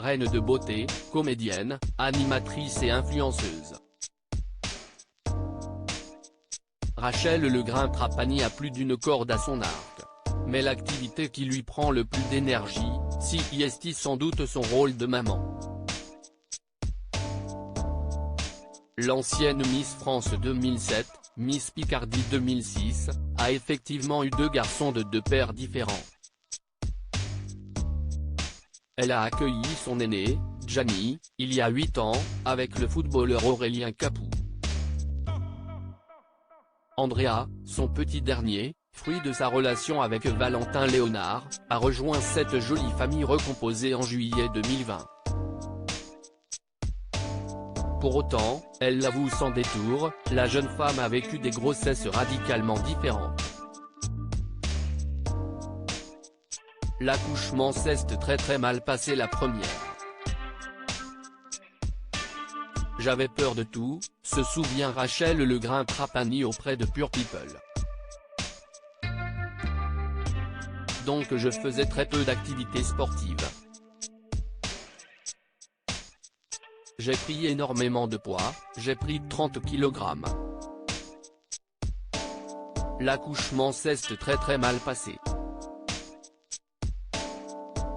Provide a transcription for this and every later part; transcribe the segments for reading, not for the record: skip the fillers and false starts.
reine de beauté, comédienne, animatrice et influenceuse. Rachel Legrain-Trapani a plus d'une corde à son arc. Mais l'activité qui lui prend le plus d'énergie, c'est sans doute son rôle de maman. L'ancienne Miss France 2007, Miss Picardie 2006, a effectivement eu 2 garçons de 2 pères différents. Elle a accueilli son aîné, Gianni, il y a 8 ans, avec le footballeur Aurélien Capou. Andrea, son petit dernier, fruit de sa relation avec Valentin Léonard, a rejoint cette jolie famille recomposée en juillet 2020. Pour autant, elle l'avoue sans détour, la jeune femme a vécu des grossesses radicalement différentes. L'accouchement s'est très mal passé la première. J'avais peur de tout, se souvient Rachel Legrain-Trapani auprès de Pure People. Donc je faisais très peu d'activités sportives. J'ai pris énormément de poids, j'ai pris 30 kg. L'accouchement s'est très mal passé.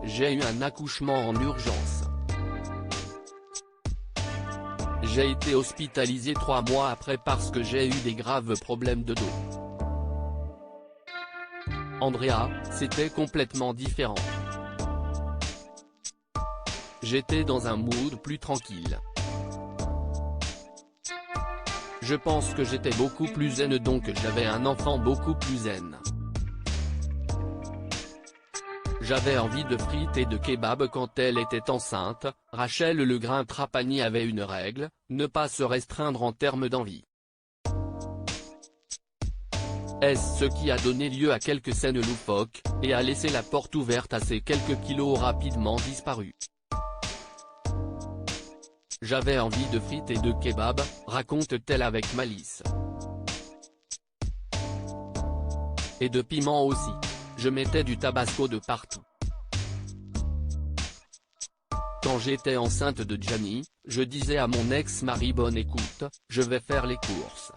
J'ai eu un accouchement en urgence. J'ai été hospitalisé 3 mois après parce que j'ai eu des graves problèmes de dos. Andrea, c'était complètement différent. J'étais dans un mood plus tranquille. Je pense que j'étais beaucoup plus zen, donc j'avais un enfant beaucoup plus zen. J'avais envie de frites et de kebab quand elle était enceinte. Rachel Legrain-Trapani avait une règle, ne pas se restreindre en termes d'envie. Est-ce ce qui a donné lieu à quelques scènes loufoques, et a laissé la porte ouverte à ces quelques kilos rapidement disparus. J'avais envie de frites et de kebab, raconte-t-elle avec malice. Et de piment aussi. Je mettais du tabasco de partout. Quand j'étais enceinte de Gianni, je disais à mon ex-mari bonne écoute, je vais faire les courses.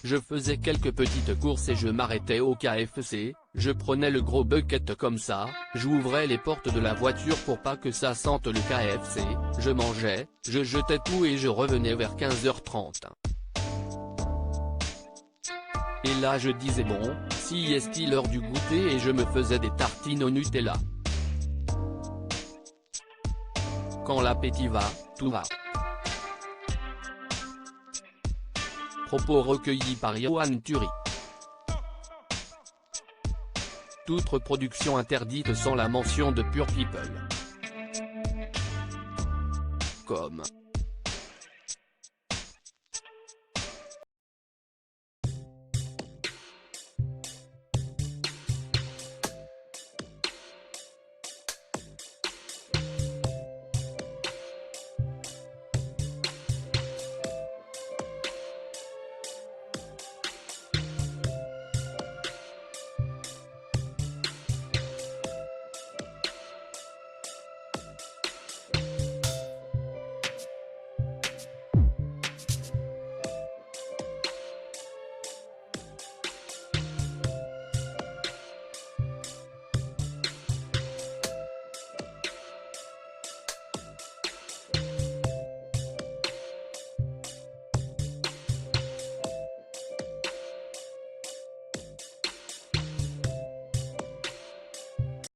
Je faisais quelques petites courses et je m'arrêtais au KFC, je prenais le gros bucket comme ça, j'ouvrais les portes de la voiture pour pas que ça sente le KFC, je mangeais, je jetais tout et je revenais vers 15h30. Et là je disais bon, si est-il l'heure du goûter et je me faisais des tartines au Nutella. Quand l'appétit va, tout va. Propos recueillis par Yoann Turi. Toute reproduction interdite sans la mention de Pure People. Comme